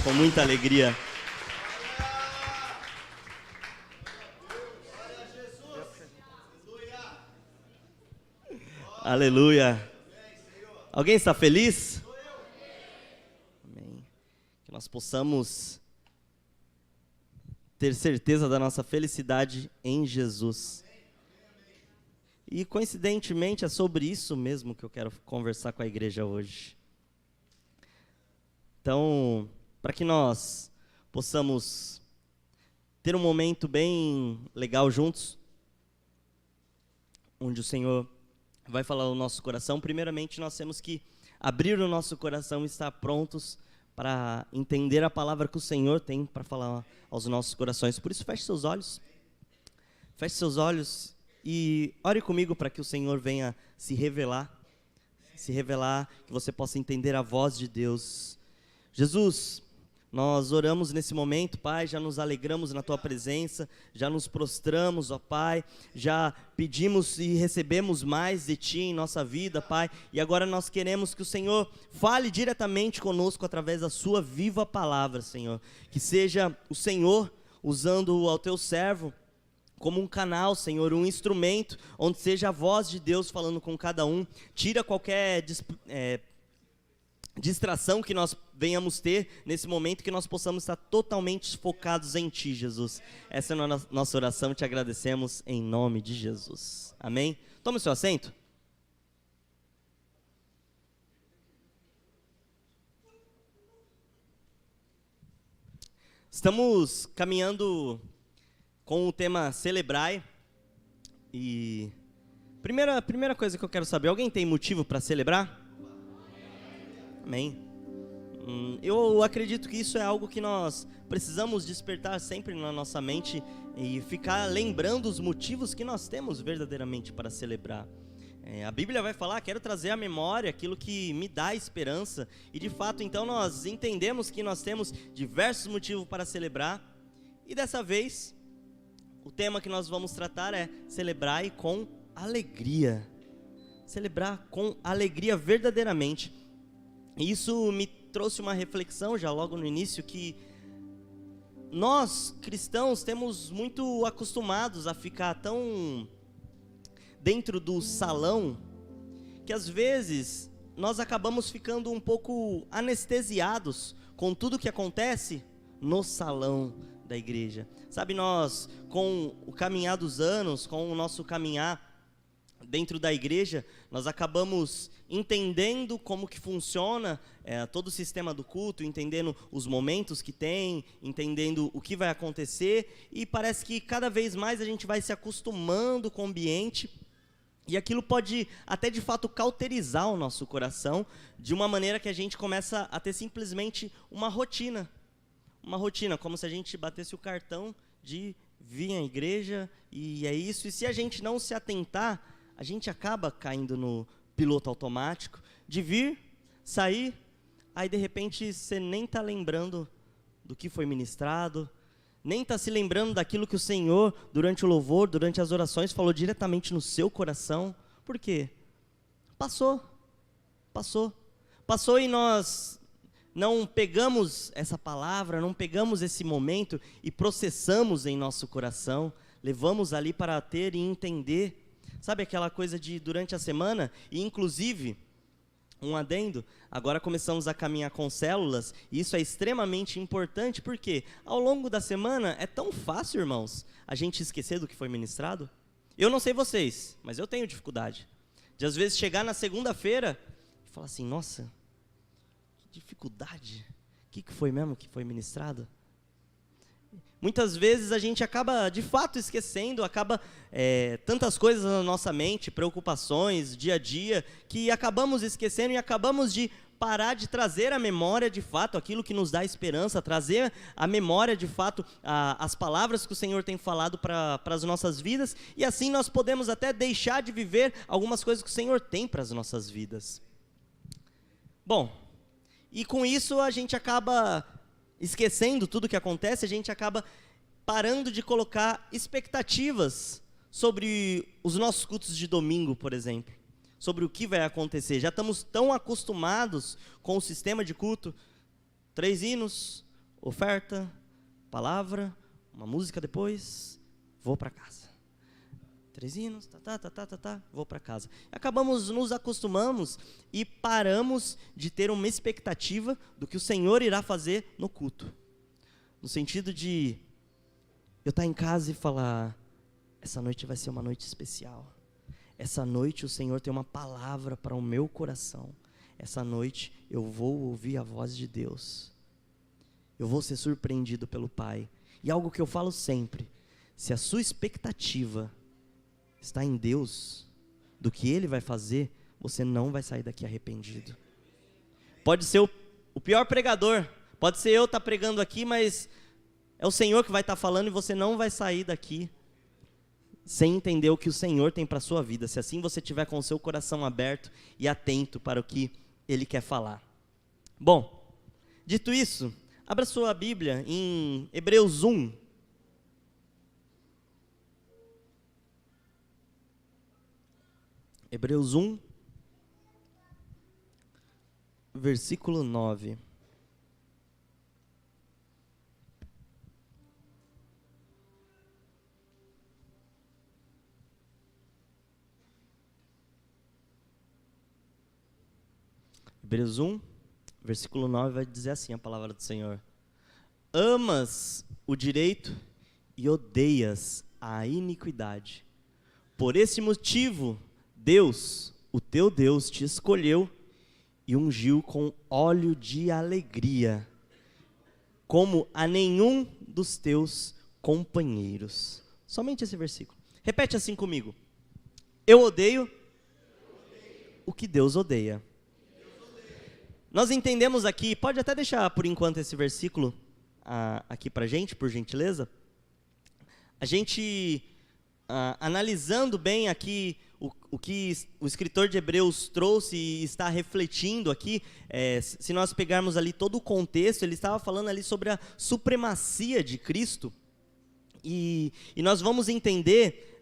com muita alegria. Aleluia. Alguém está feliz? Amém. Que nós possamos ter certeza da nossa felicidade em Jesus. E coincidentemente é sobre isso mesmo que eu quero conversar com a igreja hoje. Então, para que nós possamos ter um momento bem legal juntos, onde o Senhor vai falar no nosso coração, primeiramente nós temos que abrir o nosso coração e estar prontos para entender a palavra que o Senhor tem para falar aos nossos corações. Por isso, feche seus olhos e ore comigo para que o Senhor venha se revelar, que você possa entender a voz de Deus. Jesus, nós oramos nesse momento, Pai, já nos alegramos na Tua presença, já nos prostramos, ó Pai, já pedimos e recebemos mais de Ti em nossa vida, Pai, e agora nós queremos que o Senhor fale diretamente conosco através da Sua viva palavra, Senhor, que seja o Senhor usando ao Teu servo como um canal, Senhor, um instrumento, onde seja a voz de Deus falando com cada um, tira qualquer distração que nós venhamos ter nesse momento, que nós possamos estar totalmente focados em Ti, Jesus. Essa é a nossa oração, te agradecemos em nome de Jesus. Amém? Tome o seu assento. Estamos caminhando com o tema Celebrai. E primeira coisa que eu quero saber, alguém tem motivo para celebrar? Amém. Eu acredito que isso é algo que nós precisamos despertar sempre na nossa mente e ficar lembrando os motivos que nós temos verdadeiramente para celebrar. A Bíblia vai falar, quero trazer à memória aquilo que me dá esperança, e de fato então nós entendemos que nós temos diversos motivos para celebrar, e dessa vez o tema que nós vamos tratar é celebrar com alegria. Celebrar com alegria verdadeiramente. E isso me trouxe uma reflexão já logo no início, que nós cristãos temos muito acostumados a ficar tão dentro do salão, que às vezes nós acabamos ficando um pouco anestesiados com tudo que acontece no salão da igreja. Sabe, nós com o caminhar dos anos, com o nosso caminhar dentro da igreja, nós acabamos entendendo como que funciona todo o sistema do culto, entendendo os momentos que tem, entendendo o que vai acontecer, e parece que cada vez mais a gente vai se acostumando com o ambiente, e aquilo pode até de fato cauterizar o nosso coração, de uma maneira que a gente começa a ter simplesmente uma rotina, como se a gente batesse o cartão de vir à igreja, e é isso, e se a gente não se atentar, a gente acaba caindo no piloto automático, de vir, sair, aí de repente você nem está lembrando do que foi ministrado, nem está se lembrando daquilo que o Senhor, durante o louvor, durante as orações, falou diretamente no seu coração. Por quê? Passou e nós não pegamos essa palavra, não pegamos esse momento e processamos em nosso coração, levamos ali para ter e entender. Sabe aquela coisa de durante a semana, e inclusive, um adendo, agora começamos a caminhar com células, e isso é extremamente importante, porque ao longo da semana é tão fácil, irmãos, a gente esquecer do que foi ministrado. Eu não sei vocês, mas eu tenho dificuldade de às vezes chegar na segunda-feira e falar assim, nossa, que dificuldade, o que foi mesmo que foi ministrado? Muitas vezes a gente acaba de fato esquecendo, tantas coisas na nossa mente, preocupações, dia a dia, que acabamos esquecendo e acabamos de parar de trazer à memória de fato aquilo que nos dá esperança, trazer à memória de fato as palavras que o Senhor tem falado para as nossas vidas, e assim nós podemos até deixar de viver algumas coisas que o Senhor tem para as nossas vidas. Bom, e com isso a gente acaba esquecendo tudo o que acontece, a gente acaba parando de colocar expectativas sobre os nossos cultos de domingo, por exemplo, sobre o que vai acontecer. Já estamos tão acostumados com o sistema de culto, 3 hinos, oferta, palavra, uma música depois, vou para casa. 3 hinos, vou para casa. Acabamos, nos acostumamos e paramos de ter uma expectativa do que o Senhor irá fazer no culto. No sentido de eu estar em casa e falar, essa noite vai ser uma noite especial. Essa noite o Senhor tem uma palavra para o meu coração. Essa noite eu vou ouvir a voz de Deus. Eu vou ser surpreendido pelo Pai. E algo que eu falo sempre, se a sua expectativa está em Deus, do que Ele vai fazer, você não vai sair daqui arrependido. Pode ser o pior pregador, pode ser eu estar pregando aqui, mas é o Senhor que vai estar falando e você não vai sair daqui sem entender o que o Senhor tem para a sua vida, se assim você tiver com o seu coração aberto e atento para o que Ele quer falar. Bom, dito isso, abra sua Bíblia em Hebreus 1. Hebreus 1, versículo 9. Hebreus 1, versículo 9 vai dizer assim a palavra do Senhor. Amas o direito e odeias a iniquidade. Por esse motivo, Deus, o teu Deus, te escolheu e ungiu com óleo de alegria, como a nenhum dos teus companheiros. Somente esse versículo. Repete assim comigo. Eu odeio o que Deus odeia. Nós entendemos aqui, pode até deixar por enquanto esse versículo aqui pra gente, por gentileza. A gente, analisando bem aqui o que o escritor de Hebreus trouxe e está refletindo aqui, se nós pegarmos ali todo o contexto, ele estava falando ali sobre a supremacia de Cristo, e nós vamos entender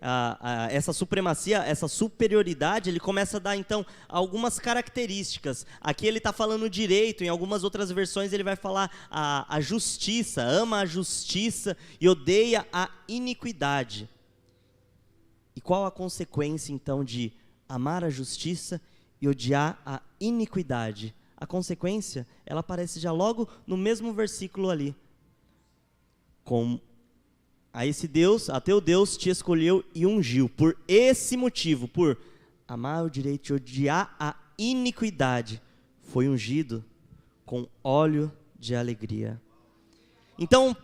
essa supremacia, essa superioridade. Ele começa a dar então algumas características. Aqui ele está falando direito, em algumas outras versões ele vai falar a justiça, ama a justiça e odeia a iniquidade. E qual a consequência, então, de amar a justiça e odiar a iniquidade? A consequência, ela aparece já logo no mesmo versículo ali. A esse Deus, a teu Deus te escolheu e ungiu. Por esse motivo, por amar o direito e odiar a iniquidade, foi ungido com óleo de alegria. Então,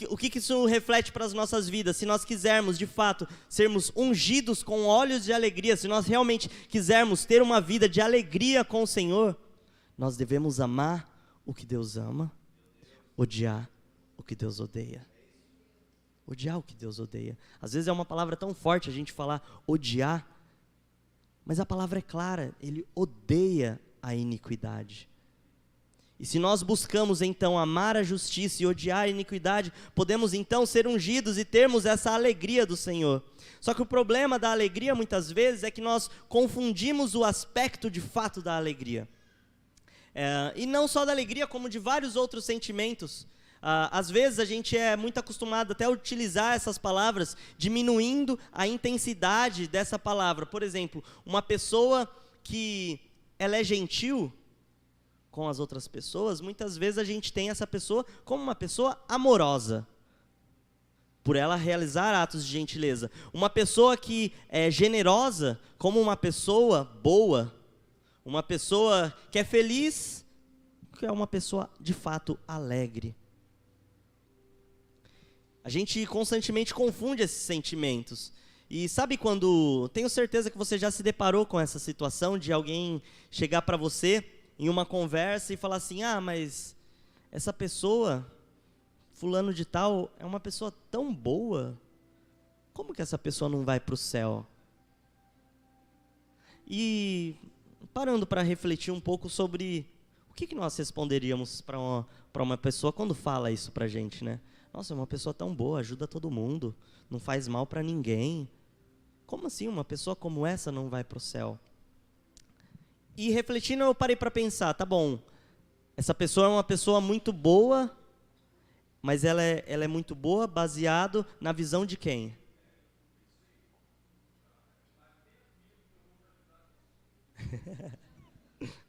o que isso reflete para as nossas vidas? Se nós quisermos, de fato, sermos ungidos com óleos de alegria, se nós realmente quisermos ter uma vida de alegria com o Senhor, nós devemos amar o que Deus ama, odiar o que Deus odeia. Odiar o que Deus odeia. Às vezes é uma palavra tão forte a gente falar odiar, mas a palavra é clara, Ele odeia a iniquidade. E se nós buscamos então amar a justiça e odiar a iniquidade, podemos então ser ungidos e termos essa alegria do Senhor. Só que o problema da alegria muitas vezes é que nós confundimos o aspecto de fato da alegria. E não só da alegria, como de vários outros sentimentos. Às vezes a gente é muito acostumado até a utilizar essas palavras, diminuindo a intensidade dessa palavra. Por exemplo, uma pessoa que ela é gentil com as outras pessoas, muitas vezes a gente tem essa pessoa como uma pessoa amorosa, por ela realizar atos de gentileza. Uma pessoa que é generosa como uma pessoa boa, uma pessoa que é feliz, que é uma pessoa de fato alegre. A gente constantemente confunde esses sentimentos. E sabe quando, tenho certeza que você já se deparou com essa situação de alguém chegar para você em uma conversa e falar assim, mas essa pessoa, fulano de tal, é uma pessoa tão boa, como que essa pessoa não vai para o céu? E parando para refletir um pouco sobre o que nós responderíamos para uma pessoa quando fala isso para a gente, né? Nossa, é uma pessoa tão boa, ajuda todo mundo, não faz mal para ninguém. Como assim uma pessoa como essa não vai para o céu? E refletindo, eu parei para pensar, tá bom, essa pessoa é uma pessoa muito boa, mas ela é muito boa baseado na visão de quem?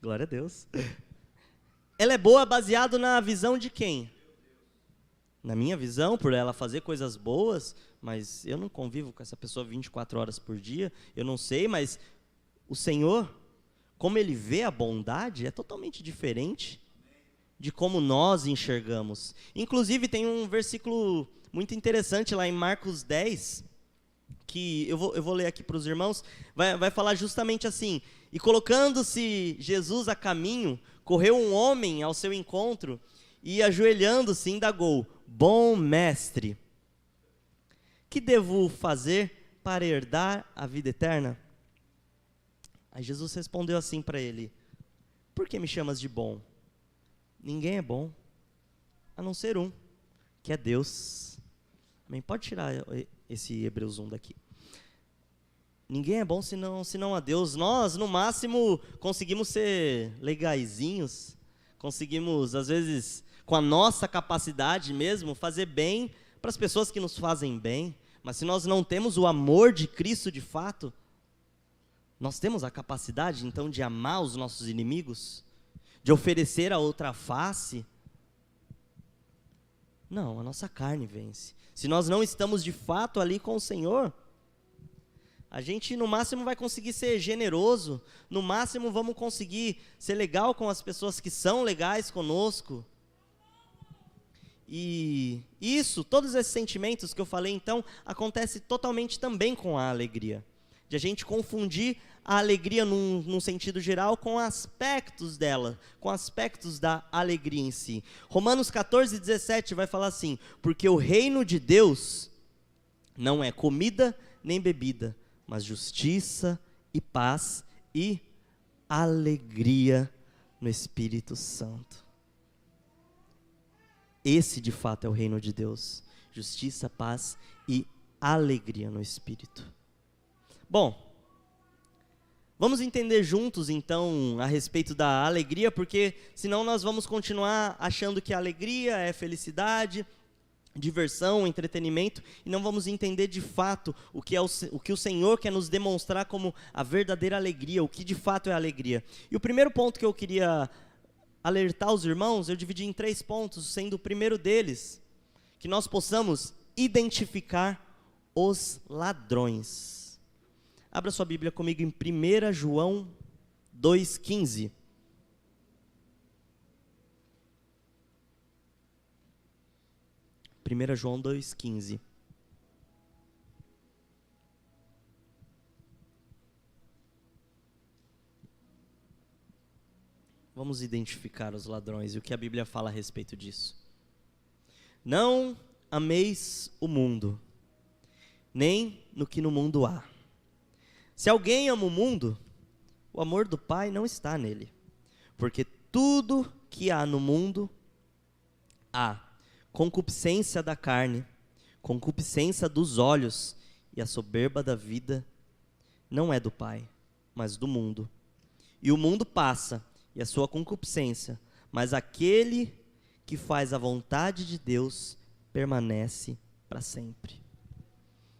Glória a Deus. Ela é boa baseado na visão de quem? Na minha visão, por ela fazer coisas boas, mas eu não convivo com essa pessoa 24 horas por dia, eu não sei, mas o Senhor, como Ele vê a bondade, é totalmente diferente de como nós enxergamos. Inclusive, tem um versículo muito interessante lá em Marcos 10, que eu vou ler aqui para os irmãos, vai falar justamente assim: e colocando-se Jesus a caminho, correu um homem ao seu encontro, e ajoelhando-se indagou: bom mestre, que devo fazer para herdar a vida eterna? Aí Jesus respondeu assim para ele: por que me chamas de bom? Ninguém é bom, a não ser um, que é Deus. Amém? Pode tirar esse Hebreus 1 daqui. Ninguém é bom senão a Deus. Nós, no máximo, conseguimos ser legaizinhos, conseguimos, às vezes, com a nossa capacidade mesmo, fazer bem para as pessoas que nos fazem bem. Mas se nós não temos o amor de Cristo de fato, nós temos a capacidade, então, de amar os nossos inimigos? De oferecer a outra face? Não, a nossa carne vence. Se nós não estamos de fato ali com o Senhor, a gente no máximo vai conseguir ser generoso, no máximo vamos conseguir ser legal com as pessoas que são legais conosco. E isso, todos esses sentimentos que eu falei então, acontece totalmente também com a alegria. De a gente confundir a alegria num sentido geral com aspectos dela, com aspectos da alegria em si. Romanos 14:17 vai falar assim: porque o reino de Deus não é comida nem bebida, mas justiça e paz e alegria no Espírito Santo. Esse de fato é o reino de Deus: justiça, paz e alegria no Espírito. Bom, vamos entender juntos, então, a respeito da alegria, porque senão nós vamos continuar achando que a alegria é felicidade, diversão, entretenimento, e não vamos entender de fato o que o Senhor quer nos demonstrar como a verdadeira alegria, o que de fato é alegria. E o primeiro ponto que eu queria alertar os irmãos, eu dividi em 3 pontos, sendo o primeiro deles, que nós possamos identificar os ladrões. Abra sua Bíblia comigo em 1 João 2,15. 1 João 2,15. Vamos identificar os ladrões e o que a Bíblia fala a respeito disso. Não ameis o mundo, nem no que no mundo há. Se alguém ama o mundo, o amor do Pai não está nele. Porque tudo que há no mundo, há concupiscência da carne, concupiscência dos olhos e a soberba da vida, não é do Pai, mas do mundo. E o mundo passa, e a sua concupiscência, mas aquele que faz a vontade de Deus permanece para sempre.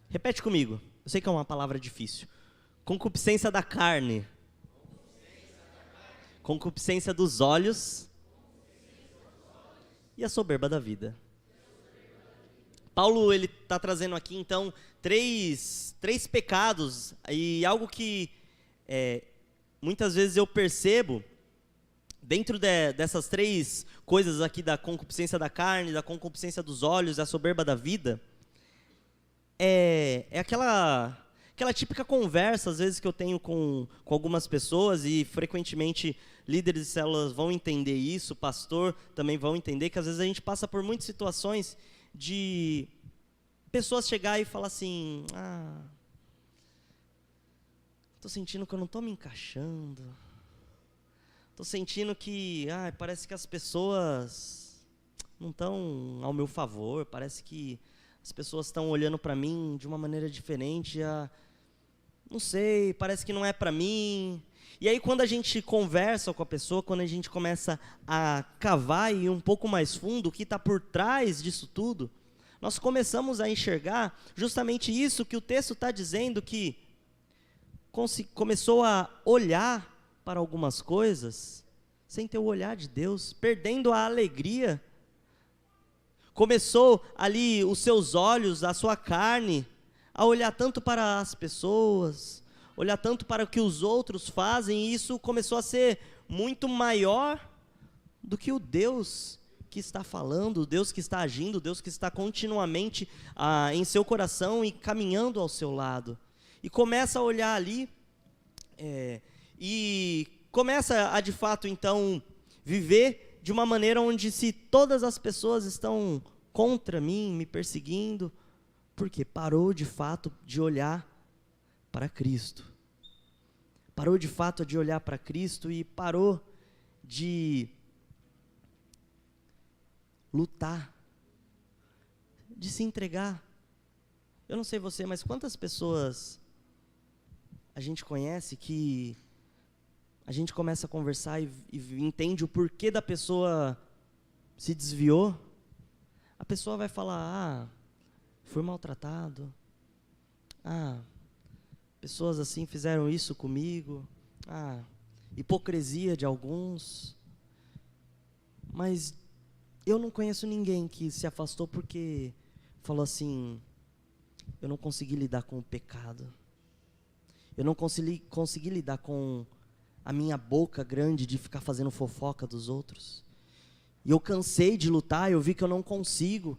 Repete comigo, eu sei que é uma palavra difícil. Concupiscência da carne, concupiscência dos olhos e a soberba da vida. Paulo, ele está trazendo aqui, então, três pecados, e algo que muitas vezes eu percebo, dentro dessas 3 coisas aqui, da concupiscência da carne, da concupiscência dos olhos e a soberba da vida, é aquela típica conversa, às vezes, que eu tenho com algumas pessoas, e frequentemente líderes de células vão entender isso, pastor também vão entender, que às vezes a gente passa por muitas situações de pessoas chegar e falar assim: estou sentindo que eu não estou me encaixando, estou sentindo que parece que as pessoas não estão ao meu favor, parece que as pessoas estão olhando para mim de uma maneira diferente, não sei, parece que não é para mim. E aí quando a gente conversa com a pessoa, quando a gente começa a cavar e ir um pouco mais fundo, o que está por trás disso tudo, nós começamos a enxergar justamente isso que o texto está dizendo, que começou a olhar para algumas coisas sem ter o olhar de Deus, perdendo a alegria. Começou ali os seus olhos, a sua carne, a olhar tanto para as pessoas, olhar tanto para o que os outros fazem, e isso começou a ser muito maior do que o Deus que está falando, o Deus que está agindo, o Deus que está continuamente em seu coração e caminhando ao seu lado. E começa a olhar ali, e começa a de fato então viver de uma maneira onde, se todas as pessoas estão contra mim, me perseguindo, porque parou de fato de olhar para Cristo. Parou de fato de olhar para Cristo e parou de lutar, de se entregar. Eu não sei você, mas quantas pessoas a gente conhece que a gente começa a conversar e entende o porquê da pessoa se desviou? A pessoa vai falar: fui maltratado, pessoas assim fizeram isso comigo, hipocrisia de alguns. Mas eu não conheço ninguém que se afastou porque falou assim: eu não consegui lidar com o pecado, eu não consegui lidar com a minha boca grande de ficar fazendo fofoca dos outros. E eu cansei de lutar, eu vi que eu não consigo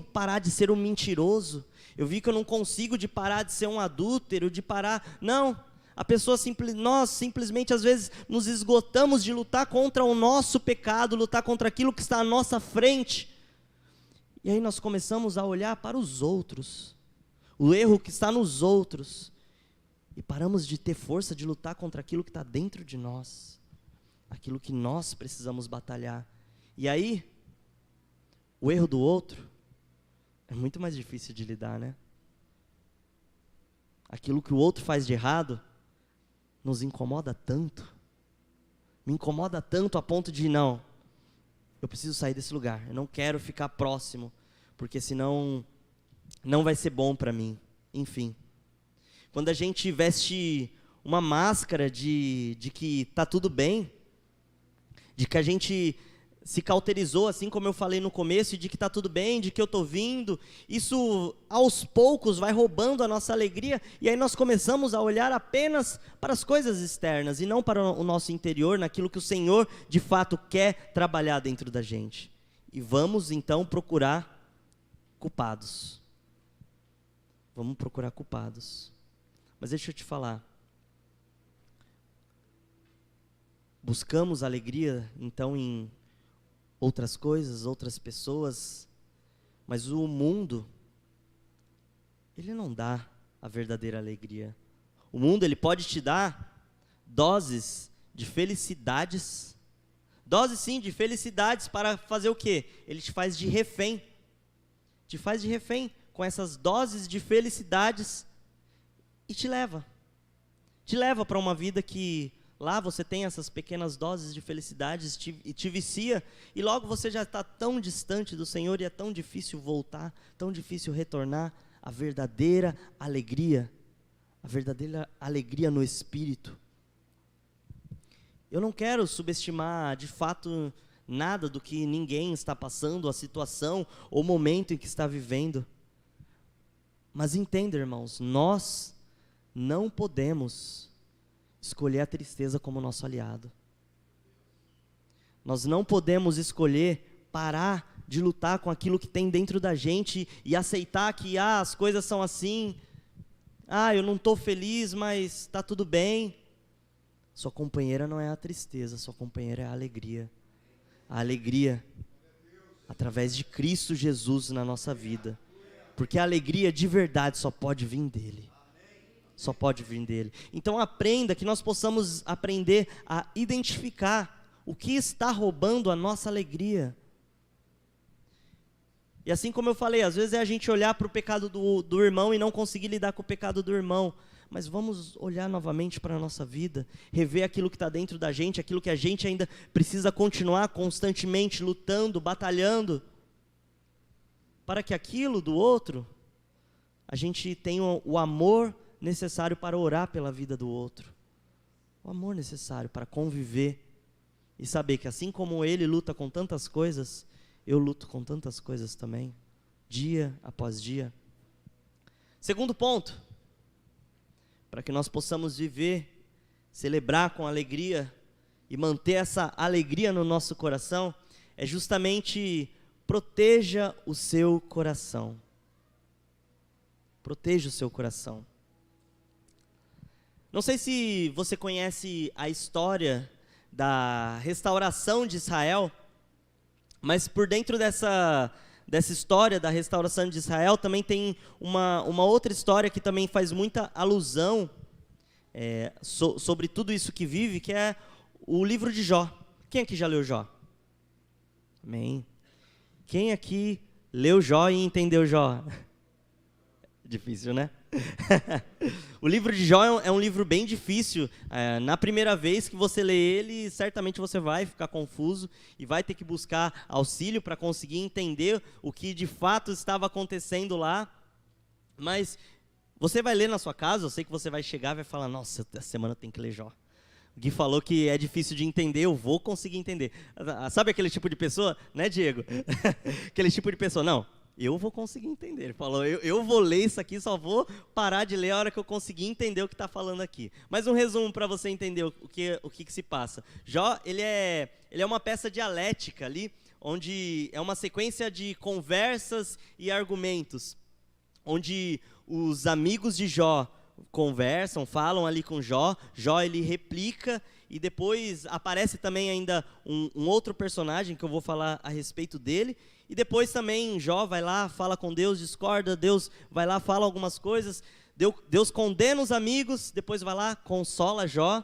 parar de ser um mentiroso, eu vi que eu não consigo de parar de ser um adúltero, de parar. Não, a pessoa nós simplesmente às vezes nos esgotamos de lutar contra o nosso pecado, lutar contra aquilo que está à nossa frente. E aí nós começamos a olhar para os outros, o erro que está nos outros, e paramos de ter força de lutar contra aquilo que está dentro de nós, aquilo que nós precisamos batalhar. E aí, o erro do outro é muito mais difícil de lidar, né? Aquilo que o outro faz de errado nos incomoda tanto, me incomoda tanto a ponto de: não, eu preciso sair desse lugar, eu não quero ficar próximo, porque senão não vai ser bom para mim. Enfim, quando a gente veste uma máscara de que está tudo bem, de que a gente se cauterizou, assim como eu falei no começo, de que está tudo bem, de que eu estou vindo, isso aos poucos vai roubando a nossa alegria, e aí nós começamos a olhar apenas para as coisas externas, e não para o nosso interior, naquilo que o Senhor de fato quer trabalhar dentro da gente. E vamos então procurar culpados. Vamos procurar culpados. Mas deixa eu te falar, buscamos alegria então em outras coisas, outras pessoas, mas o mundo, ele não dá a verdadeira alegria. O mundo, ele pode te dar doses de felicidades, doses sim de felicidades, para fazer o quê? Ele te faz de refém, com essas doses de felicidades, e te leva para uma vida que lá você tem essas pequenas doses de felicidades e te vicia, e logo você já está tão distante do Senhor, e é tão difícil voltar, tão difícil retornar à verdadeira alegria no Espírito. Eu não quero subestimar de fato nada do que ninguém está passando, a situação ou momento em que está vivendo. Mas entenda, irmãos, nós não podemos escolher a tristeza como nosso aliado. Nós não podemos escolher parar de lutar com aquilo que tem dentro da gente e aceitar que as coisas são assim. Eu não estou feliz, mas está tudo bem. Sua companheira não é a tristeza, sua companheira é a alegria. A alegria através de Cristo Jesus na nossa vida. Porque a alegria de verdade só pode vir dele. Só pode vir dele. Então aprenda, que nós possamos aprender a identificar o que está roubando a nossa alegria. E assim como eu falei, às vezes é a gente olhar para o pecado do irmão e não conseguir lidar com o pecado do irmão. mas vamos olhar novamente para a nossa vida, rever aquilo que está dentro da gente, aquilo que a gente ainda precisa continuar constantemente lutando, batalhando, para que aquilo do outro, a gente tenha o amor necessário para orar pela vida do outro, o amor necessário para conviver, e saber que assim como ele luta com tantas coisas, eu luto com tantas coisas também, dia após dia. Segundo ponto, para que nós possamos viver, celebrar com alegria e manter essa alegria no nosso coração, é justamente proteja o seu coração. Proteja o seu coração. Não sei se você conhece a história da restauração de Israel, mas por dentro dessa história da restauração de Israel também tem uma outra história que também faz muita alusão sobre tudo isso que vive, que é o livro de Jó. Quem aqui já leu Jó? Amém. Quem aqui leu Jó e entendeu Jó? Difícil, né? O livro de Jó é um livro bem difícil. Na primeira vez que você lê ele, certamente você vai ficar confuso e vai ter que buscar auxílio para conseguir entender o que de fato estava acontecendo lá. Mas você vai ler na sua casa, eu sei que você vai chegar e vai falar, nossa, essa semana tem que ler Jó. O Gui falou que é difícil de entender, eu vou conseguir entender. Sabe aquele tipo de pessoa, né, Diego? Aquele tipo de pessoa, não. Eu vou conseguir entender. Ele falou, eu vou ler isso aqui, só vou parar de ler a hora que eu conseguir entender o que está falando aqui. Mas um resumo para você entender o que se passa. Jó, ele é uma peça dialética ali, onde é uma sequência de conversas e argumentos, onde os amigos de Jó conversam, falam ali com Jó, Jó ele replica, e depois aparece também ainda um outro personagem que eu vou falar a respeito dele. E depois também Jó vai lá, fala com Deus, discorda, Deus vai lá, fala algumas coisas, Deus condena os amigos, depois vai lá, consola Jó,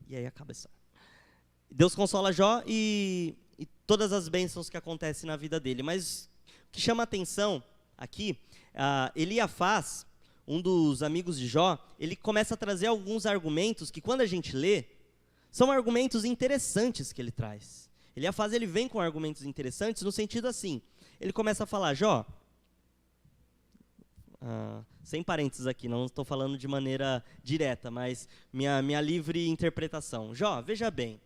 e aí acaba isso. Deus consola Jó e todas as bênçãos que acontecem na vida dele. Mas o que chama atenção aqui, Eliafaz, um dos amigos de Jó, ele começa a trazer alguns argumentos que quando a gente lê, são argumentos interessantes que ele traz. Eliafaz, ele vem com argumentos interessantes no sentido assim, ele começa a falar, Jó, sem parênteses aqui, não estou falando de maneira direta, mas minha livre interpretação. Jó, veja bem,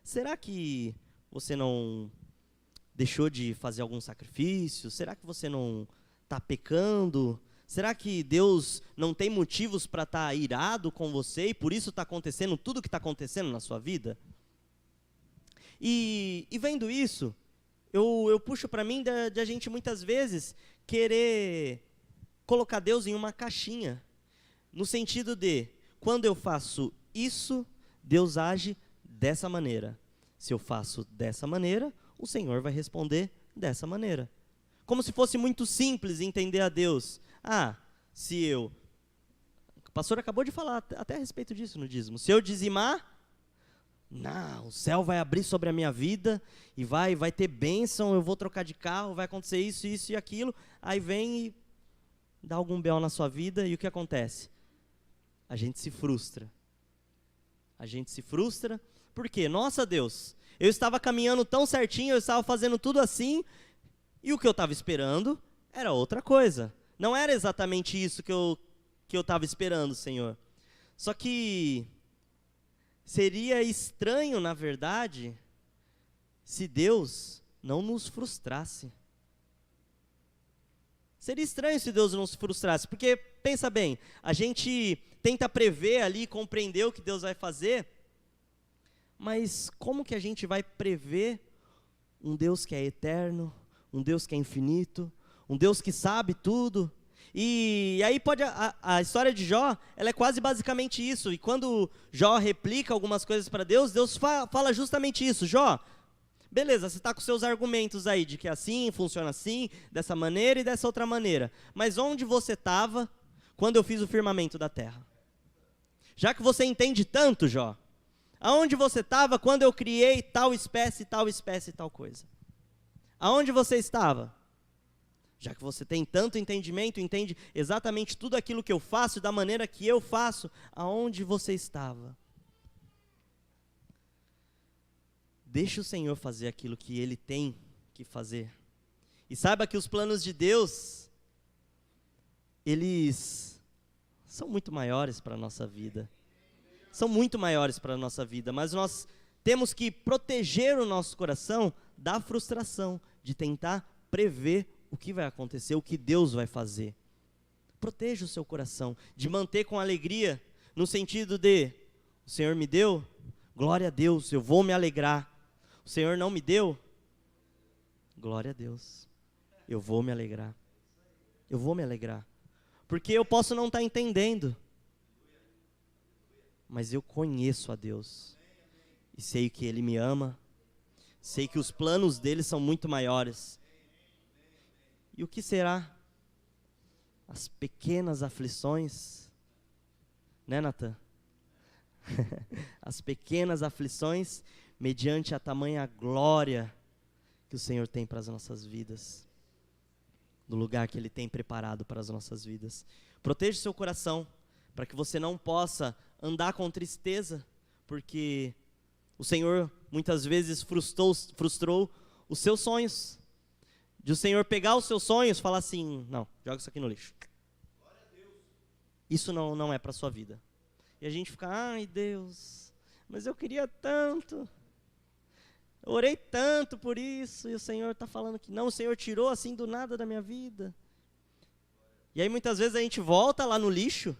será que você não deixou de fazer algum sacrifício? Será que você não está pecando? Será que Deus não tem motivos para estar irado com você e por isso está acontecendo tudo o que está acontecendo na sua vida? E vendo isso, eu puxo para mim de a gente muitas vezes querer colocar Deus em uma caixinha, no sentido de, quando eu faço isso, Deus age dessa maneira. Se eu faço dessa maneira, o Senhor vai responder dessa maneira. Como se fosse muito simples entender a Deus. Se eu... O pastor acabou de falar até a respeito disso no dízimo. Se eu dizimar, não, o céu vai abrir sobre a minha vida e vai ter bênção, eu vou trocar de carro, vai acontecer isso, isso e aquilo. Aí vem e dá algum B.O. na sua vida e o que acontece? A gente se frustra. A gente se frustra porque, nossa Deus, eu estava caminhando tão certinho, eu estava fazendo tudo assim e o que eu estava esperando era outra coisa. Não era exatamente isso que eu estava esperando, Senhor. Só que seria estranho, na verdade, se Deus não nos frustrasse. Seria estranho se Deus não nos frustrasse, porque, pensa bem, a gente tenta prever ali, compreender o que Deus vai fazer, mas como que a gente vai prever um Deus que é eterno, um Deus que é infinito, um Deus que sabe tudo? E aí a história de Jó, ela é quase basicamente isso. E quando Jó replica algumas coisas para Deus, Deus fala justamente isso. Jó, beleza, você está com seus argumentos aí de que assim, funciona assim, dessa maneira e dessa outra maneira. Mas onde você estava quando eu fiz o firmamento da terra? Já que você entende tanto, Jó, aonde você estava quando eu criei tal espécie, tal coisa? Aonde você estava? Já que você tem tanto entendimento, entende exatamente tudo aquilo que eu faço, da maneira que eu faço, aonde você estava? Deixe o Senhor fazer aquilo que Ele tem que fazer. E saiba que os planos de Deus, eles são muito maiores para a nossa vida. São muito maiores para a nossa vida, mas nós temos que proteger o nosso coração da frustração, de tentar prever o que vai acontecer, o que Deus vai fazer. Proteja o seu coração, de manter com alegria, no sentido de, o Senhor me deu, glória a Deus, eu vou me alegrar. O Senhor não me deu, glória a Deus, eu vou me alegrar. Eu vou me alegrar. Porque eu posso não estar entendendo, mas eu conheço a Deus. E sei que Ele me ama, sei que os planos dele são muito maiores. E o que será? As pequenas aflições, né, Natan? As pequenas aflições, mediante a tamanha glória que o Senhor tem para as nossas vidas, do lugar que Ele tem preparado para as nossas vidas. Proteja o seu coração, para que você não possa andar com tristeza, porque o Senhor muitas vezes frustrou os seus sonhos. De o Senhor pegar os seus sonhos e falar assim, não, joga isso aqui no lixo. Isso não é para a sua vida. E a gente fica, ai Deus, mas eu queria tanto. Eu orei tanto por isso, e o Senhor está falando que não, o Senhor tirou assim do nada da minha vida. E aí muitas vezes a gente volta lá no lixo,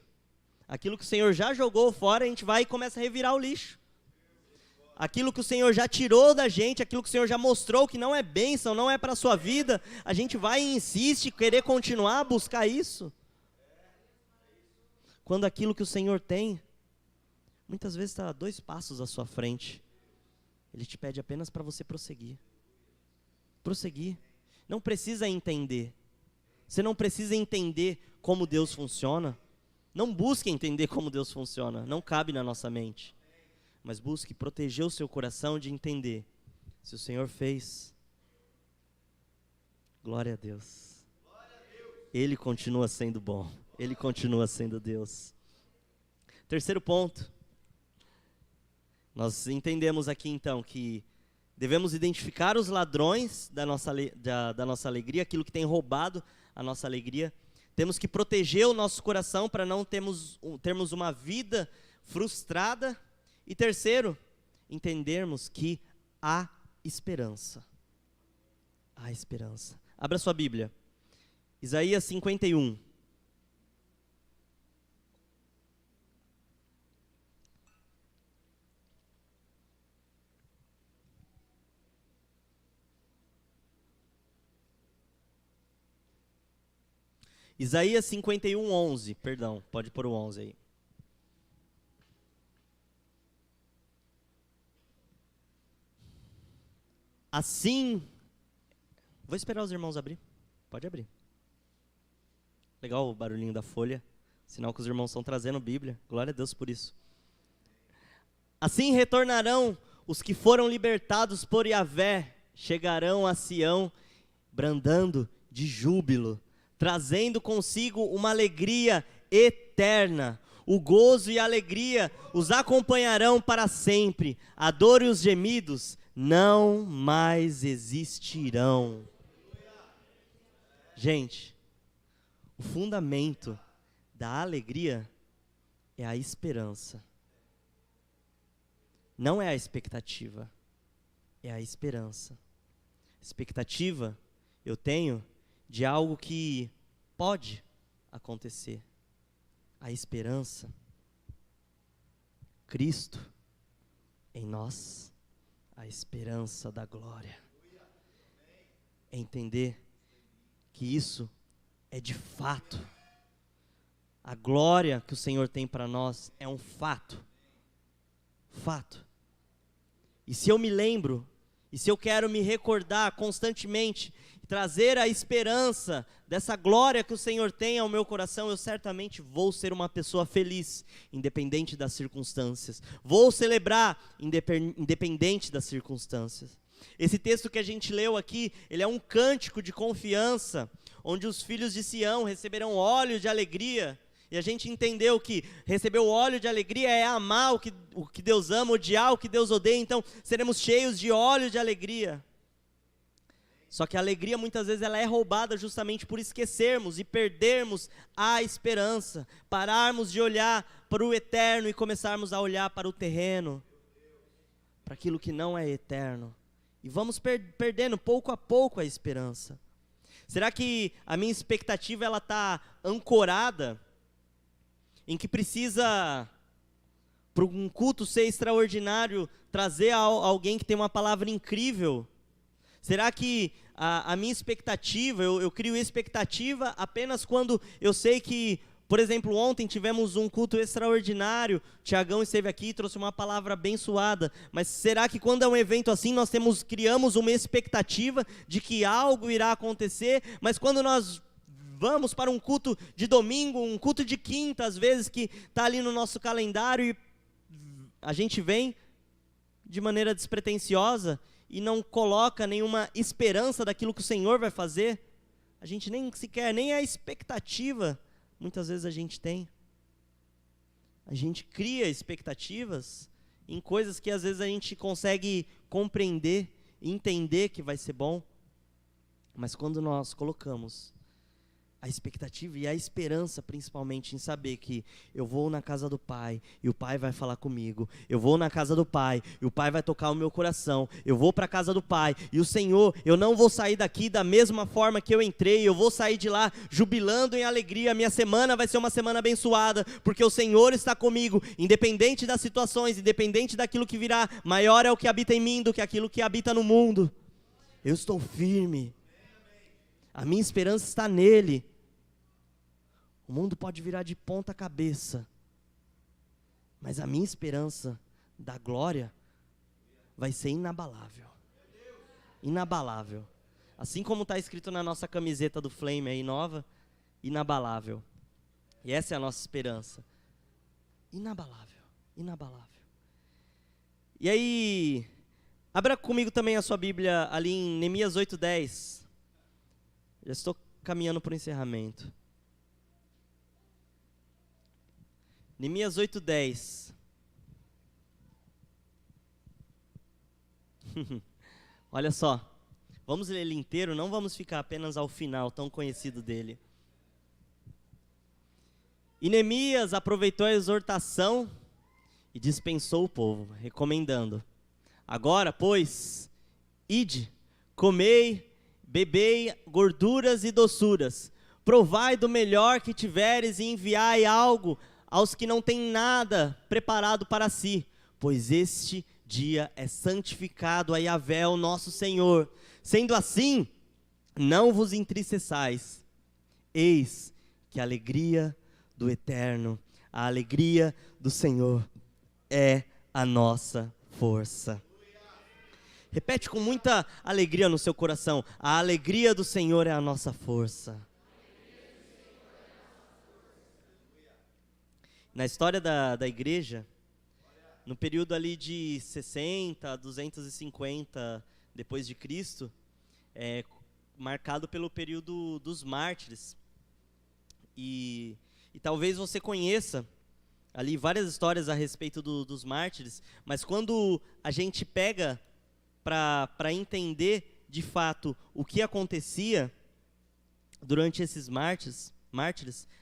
aquilo que o Senhor já jogou fora, a gente vai e começa a revirar o lixo. Aquilo que o Senhor já tirou da gente, aquilo que o Senhor já mostrou que não é bênção, não é para a sua vida, a gente vai e insiste, querer continuar a buscar isso. Quando aquilo que o Senhor tem, muitas vezes está a 2 passos à sua frente. Ele te pede apenas para você prosseguir. Prosseguir. Não precisa entender. Você não precisa entender como Deus funciona. Não busque entender como Deus funciona. Não cabe na nossa mente. Mas busque proteger o seu coração de entender. Se o Senhor fez, glória a Deus. Ele continua sendo bom. Ele continua sendo Deus. Terceiro ponto. Nós entendemos aqui então que devemos identificar os ladrões da nossa alegria, aquilo que tem roubado a nossa alegria. Temos que proteger o nosso coração para não termos uma vida frustrada. E terceiro, entendermos que há esperança. Há esperança. Abra sua Bíblia. Isaías 51. Isaías 51, 11. Perdão, pode pôr o 11 aí. Assim, vou esperar os irmãos abrir. Pode abrir. Legal o barulhinho da folha. Sinal que os irmãos estão trazendo Bíblia. Glória a Deus por isso. Assim retornarão os que foram libertados por Yahvé. Chegarão a Sião, brandando de júbilo, trazendo consigo uma alegria eterna. O gozo e a alegria os acompanharão para sempre. A dor e os gemidos não mais existirão. Gente, o fundamento da alegria é a esperança. Não é a expectativa, é a esperança. Expectativa eu tenho de algo que pode acontecer. A esperança, Cristo em nós. A esperança da glória. É entender que isso é de fato. A glória que o Senhor tem para nós é um fato. Fato. E se eu me lembro, e se eu quero me recordar constantemente, trazer a esperança dessa glória que o Senhor tem ao meu coração, eu certamente vou ser uma pessoa feliz, independente das circunstâncias. Vou celebrar, independente das circunstâncias. Esse texto que a gente leu aqui, ele é um cântico de confiança, onde os filhos de Sião receberão óleo de alegria. E a gente entendeu que receber o óleo de alegria é amar o que Deus ama, odiar o que Deus odeia. Então, seremos cheios de óleo de alegria. Só que a alegria, muitas vezes, ela é roubada justamente por esquecermos e perdermos a esperança. Pararmos de olhar para o eterno e começarmos a olhar para o terreno. Para aquilo que não é eterno. E vamos perdendo pouco a pouco a esperança. Será que a minha expectativa ela está ancorada em que precisa, para um culto ser extraordinário, trazer alguém que tem uma palavra incrível? Será que a minha expectativa, eu crio expectativa apenas quando eu sei que, por exemplo, ontem tivemos um culto extraordinário, Tiagão esteve aqui e trouxe uma palavra abençoada, mas será que quando é um evento assim, nós criamos uma expectativa de que algo irá acontecer, mas quando nós vamos para um culto de domingo, um culto de quinta, às vezes, que está ali no nosso calendário, e a gente vem de maneira despretensiosa, e não coloca nenhuma esperança daquilo que o Senhor vai fazer, a gente nem a expectativa, muitas vezes a gente tem. A gente cria expectativas em coisas que às vezes a gente consegue compreender, entender que vai ser bom, mas quando nós colocamos a expectativa e a esperança, principalmente, em saber que eu vou na casa do Pai e o Pai vai falar comigo, eu vou na casa do Pai e o Pai vai tocar o meu coração, eu vou para a casa do Pai e o Senhor, eu não vou sair daqui da mesma forma que eu entrei, eu vou sair de lá jubilando em alegria, a minha semana vai ser uma semana abençoada, porque o Senhor está comigo, independente das situações, independente daquilo que virá, maior é o que habita em mim do que aquilo que habita no mundo. Eu estou firme, a minha esperança está nele. O mundo pode virar de ponta cabeça, mas a minha esperança da glória vai ser inabalável. Inabalável. Assim como está escrito na nossa camiseta do Flame aí nova, inabalável. E essa é a nossa esperança. Inabalável, inabalável. E aí, abra comigo também a sua Bíblia ali em Neemias 8:10. Já estou caminhando para o encerramento. Neemias 8:10. Olha só, vamos ler ele inteiro, não vamos ficar apenas ao final, tão conhecido dele. E Neemias aproveitou a exortação e dispensou o povo, recomendando: agora, pois, ide, comei, bebei gorduras e doçuras, provai do melhor que tiveres e enviai algo aos que não têm nada preparado para si, pois este dia é santificado a Yahvé, o nosso Senhor. Sendo assim, não vos entristeçais. Eis que a alegria do Eterno, a alegria do Senhor é a nossa força. Repete com muita alegria no seu coração: a alegria do Senhor é a nossa força. Na história da igreja, no período ali de 60 a 250 depois de Cristo, marcado pelo período dos mártires. E talvez você conheça ali várias histórias a respeito dos mártires, mas quando a gente pega para entender de fato o que acontecia durante esses mártires,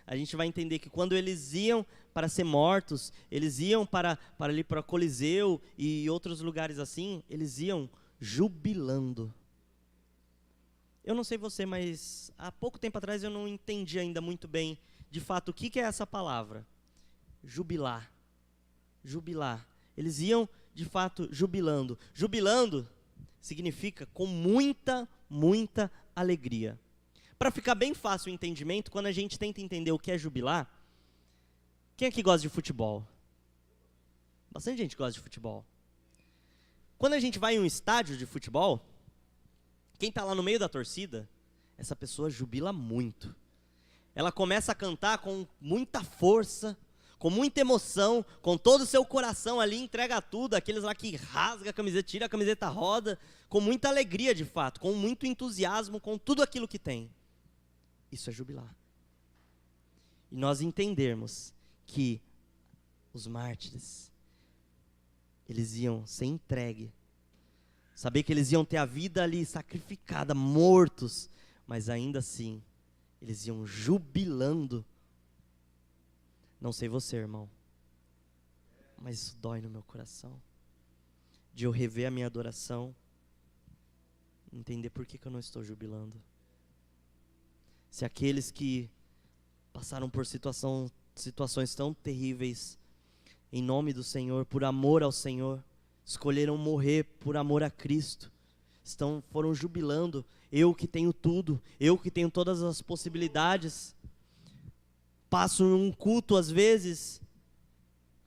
a gente vai entender que quando eles iam para ser mortos, eles iam para ali para Coliseu e outros lugares assim, eles iam jubilando. Eu não sei você, mas há pouco tempo atrás eu não entendi ainda muito bem, de fato, o que é essa palavra. Jubilar. Jubilar. Eles iam, de fato, jubilando. Jubilando significa com muita, muita alegria. Para ficar bem fácil o entendimento, quando a gente tenta entender o que é jubilar, quem aqui gosta de futebol? Bastante gente gosta de futebol. Quando a gente vai em um estádio de futebol, quem está lá no meio da torcida, essa pessoa jubila muito. Ela começa a cantar com muita força, com muita emoção, com todo o seu coração ali, entrega tudo, aqueles lá que rasga a camiseta, tira a camiseta, roda, com muita alegria de fato, com muito entusiasmo, com tudo aquilo que tem. Isso é jubilar. E nós entendermos que os mártires, eles iam ser entregues, saber que eles iam ter a vida ali sacrificada, mortos, mas ainda assim, eles iam jubilando. Não sei você, irmão, mas isso dói no meu coração, de eu rever a minha adoração, entender por que eu não estou jubilando. Se aqueles que passaram por situações tão terríveis, em nome do Senhor, por amor ao Senhor, escolheram morrer por amor a Cristo, foram jubilando, eu que tenho tudo, eu que tenho todas as possibilidades, passo um culto às vezes,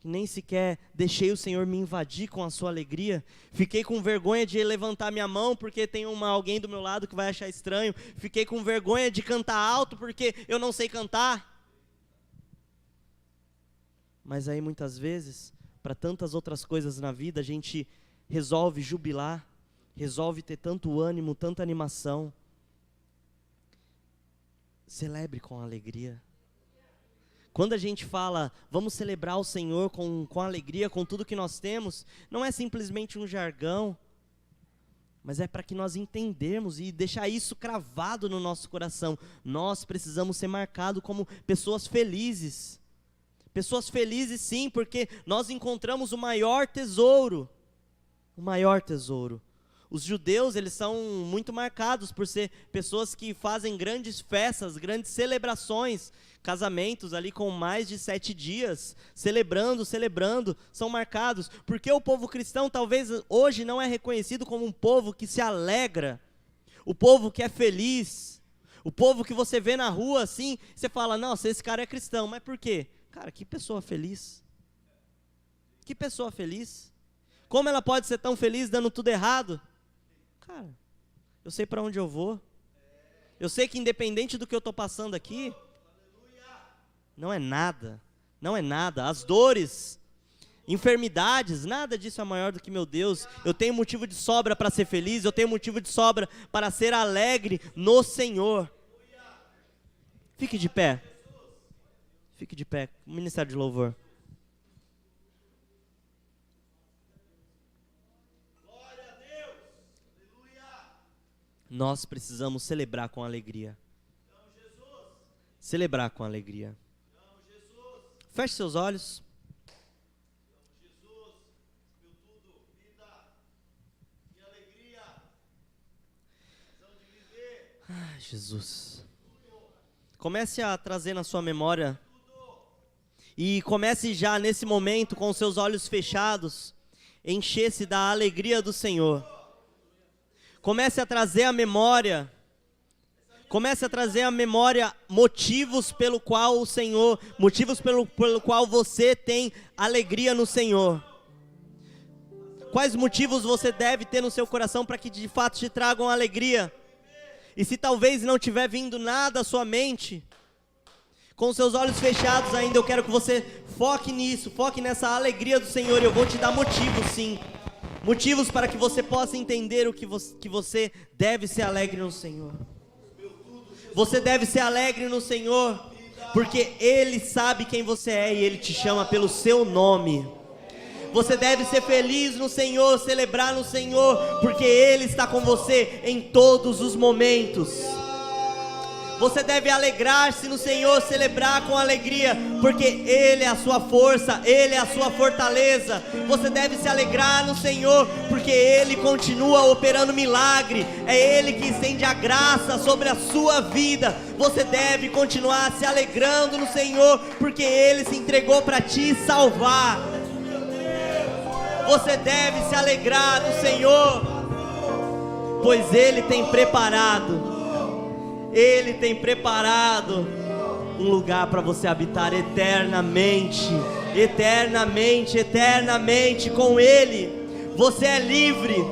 que nem sequer deixei o Senhor me invadir com a sua alegria, fiquei com vergonha de levantar minha mão, porque tem alguém do meu lado que vai achar estranho, fiquei com vergonha de cantar alto, porque eu não sei cantar. Mas aí muitas vezes, para tantas outras coisas na vida, a gente resolve jubilar, resolve ter tanto ânimo, tanta animação. Celebre com alegria. Quando a gente fala, vamos celebrar o Senhor com alegria, com tudo que nós temos, não é simplesmente um jargão, mas é para que nós entendamos e deixar isso cravado no nosso coração. Nós precisamos ser marcados como pessoas felizes. Pessoas felizes sim, porque nós encontramos o maior tesouro. O maior tesouro. Os judeus, eles são muito marcados por ser pessoas que fazem grandes festas, grandes celebrações, casamentos ali com mais de 7 dias, celebrando, são marcados. Porque o povo cristão talvez hoje não é reconhecido como um povo que se alegra, o povo que é feliz, o povo que você vê na rua assim, você fala, nossa, esse cara é cristão, mas por quê? Cara, que pessoa feliz. Que pessoa feliz. Como ela pode ser tão feliz dando tudo errado? Cara, eu sei para onde eu vou. Eu sei que independente do que eu estou passando aqui, não é nada. Não é nada. As dores, enfermidades, nada disso é maior do que meu Deus. Eu tenho motivo de sobra para ser feliz. Eu tenho motivo de sobra para ser alegre no Senhor. Fique de pé. Fique de pé, ministério de louvor. Glória a Deus. Aleluia. Nós precisamos celebrar com alegria. Celebrar com alegria. Feche seus olhos. Jesus, meu tudo, vida e alegria. De viver. Ai, Jesus. Comece a trazer na sua memória. E comece já nesse momento, com seus olhos fechados, encher-se da alegria do Senhor. Comece a trazer à memória, motivos pelo qual o Senhor, motivos pelo qual você tem alegria no Senhor. Quais motivos você deve ter no seu coração para que de fato te tragam alegria? E se talvez não tiver vindo nada à sua mente, com seus olhos fechados ainda, eu quero que você foque nisso, foque nessa alegria do Senhor. Eu vou te dar motivos, sim. Motivos para que você possa entender o que você deve ser alegre no Senhor. Você deve ser alegre no Senhor, porque Ele sabe quem você é e Ele te chama pelo seu nome. Você deve ser feliz no Senhor, celebrar no Senhor, porque Ele está com você em todos os momentos. Você deve alegrar-se no Senhor, celebrar com alegria, porque Ele é a sua força, Ele é a sua fortaleza. Você deve se alegrar no Senhor, porque Ele continua operando milagre. É Ele que estende a graça sobre a sua vida. Você deve continuar se alegrando no Senhor, porque Ele se entregou para te salvar. Você deve se alegrar no Senhor, pois Ele tem preparado um lugar para você habitar eternamente com Ele. Você é livre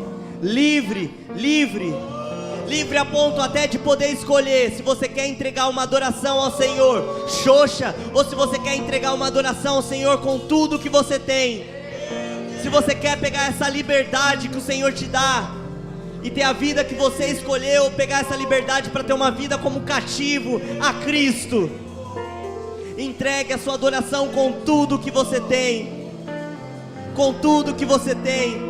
a ponto até de poder escolher se você quer entregar uma adoração ao Senhor xoxa, ou se você quer entregar uma adoração ao Senhor com tudo que você tem. Se você quer pegar essa liberdade que o Senhor te dá, e ter a vida que você escolheu, pegar essa liberdade para ter uma vida como cativo a Cristo. Entregue a sua adoração com tudo que você tem, com tudo que você tem,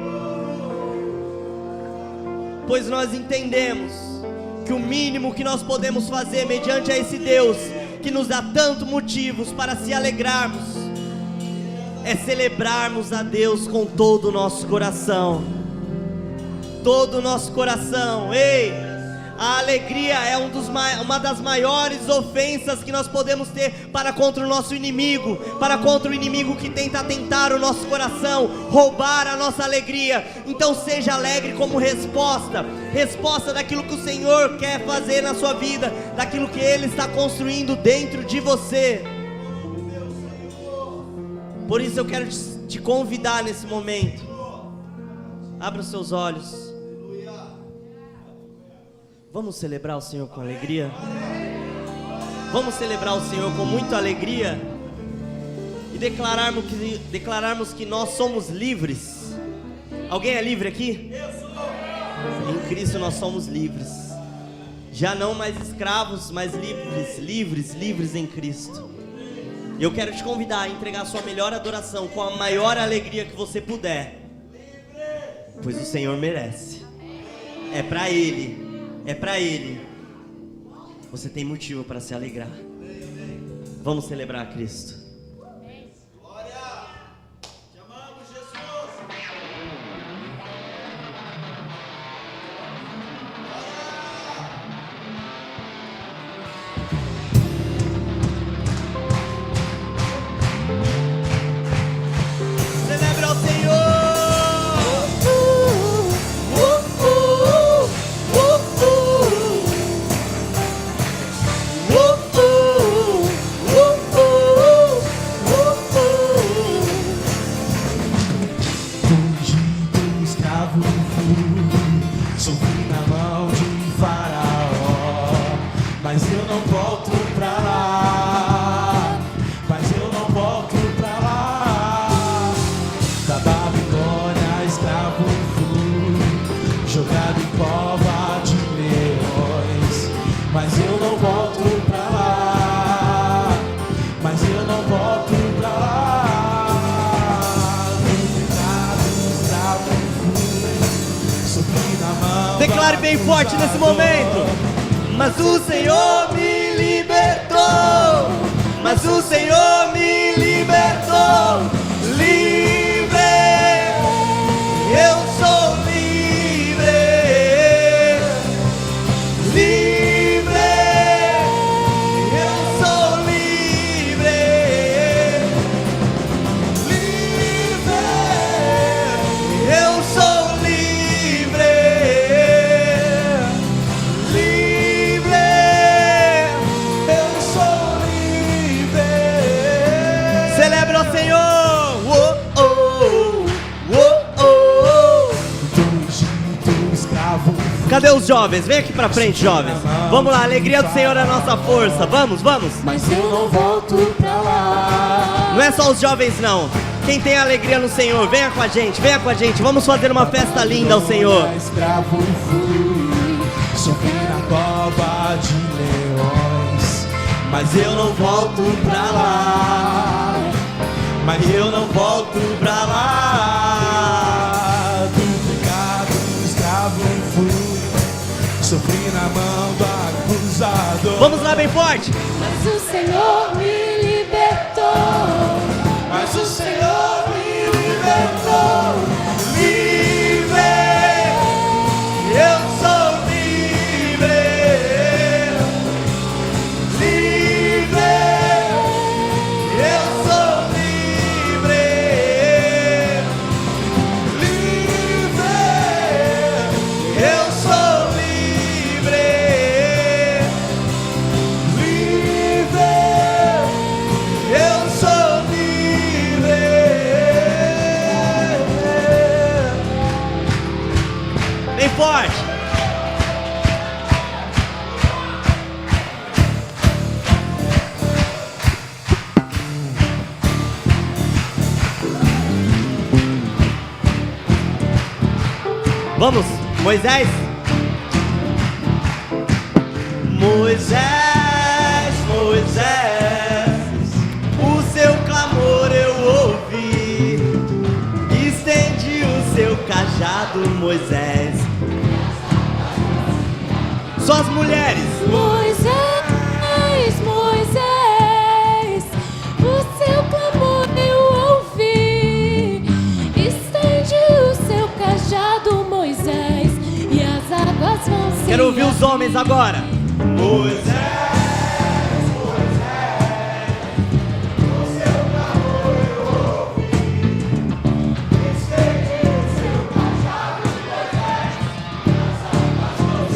pois nós entendemos que o mínimo que nós podemos fazer mediante a esse Deus que nos dá tantos motivos para se alegrarmos é celebrarmos a Deus com todo o nosso coração. Todo o nosso coração. Ei, a alegria é uma das maiores ofensas que nós podemos ter para contra o nosso inimigo, para contra o inimigo que tenta atentar o nosso coração, roubar a nossa alegria. Então seja alegre como resposta daquilo que o Senhor quer fazer na sua vida, daquilo que Ele está construindo dentro de você. Por isso eu quero te convidar nesse momento. Abra os seus olhos. Vamos celebrar o Senhor com alegria? Vamos celebrar o Senhor com muita alegria e declararmos que nós somos livres. Alguém é livre aqui? Em Cristo nós somos livres. Já não mais escravos, mas livres em Cristo. Eu quero te convidar a entregar a sua melhor adoração com a maior alegria que você puder, pois o Senhor merece. É para Ele. É para Ele. Você tem motivo para se alegrar. Vamos celebrar a Cristo. Glória! Te amamos, Jesus! Celebra ao Senhor! Declare bem forte nesse momento. Mas o Senhor me libertou. Mas o Senhor me libertou. Livre, eu sou livre. Livre, eu sou livre. Livre, eu sou livre. Celebra o Senhor. Cadê os jovens? Vem aqui pra frente, jovens. Vamos lá, a alegria do Senhor é a nossa força. Vamos. Mas eu não volto pra lá. Não é só os jovens não. Quem tem alegria no Senhor, venha com a gente. Vamos fazer uma festa linda ao Senhor. Escravo fui, sofri na cova de leões, Mas eu não volto pra lá. Mas eu não volto pra lá. do pecado escravo fui, sofri na mão do acusador. Vamos lá bem forte. Mas o Senhor me libertou. Mas o Senhor me libertou. Livre, eu sou livre. Livre, eu sou livre. Livre, eu sou livre. Livre, eu sou livre. Bem forte. Vamos. Moisés, o seu clamor eu ouvi. Estende o seu cajado, Moisés. Só as mulheres. Moisés, o seu clamor eu ouvi. Estende o seu cajado, Moisés, e as águas vão se Quero ouvir os homens agora.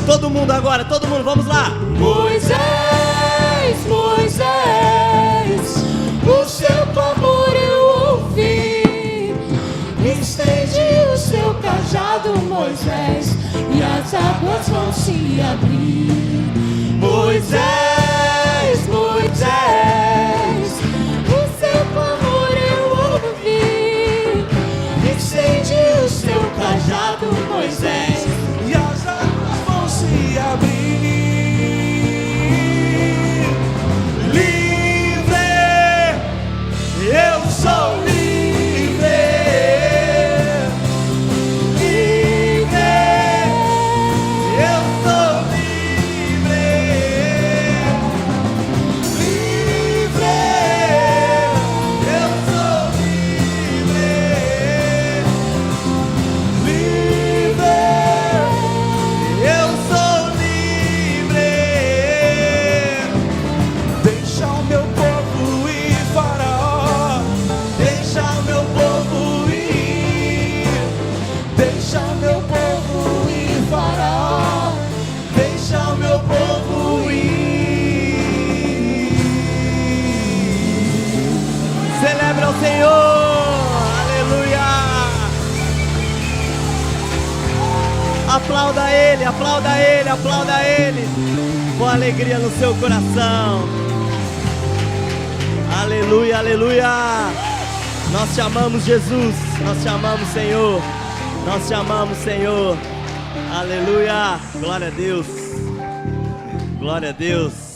Todo mundo agora, todo mundo, vamos lá. Moisés, o seu clamor eu ouvi. Estende o seu cajado, Moisés, e as águas vão se abrir. Moisés, o seu clamor eu ouvi. Estende o seu cajado, Moisés, E as águas vão se abrir. Livre, eu sou livre. Livre, eu sou livre. Livre, eu sou livre. Livre, eu sou livre. Deixa o meu povo ir, Faraó. Deixa o meu povo ir. Deixa o meu povo ir, Faraó. Deixa o meu povo ir. Celebra o Senhor. Aleluia. Aplauda Ele, aplauda Ele, aplauda Ele. Com alegria no seu coração. Aleluia, aleluia. Nós te amamos, Jesus. Nós te amamos, Senhor. Nós te amamos, Senhor. Aleluia. Glória a Deus. Glória a Deus.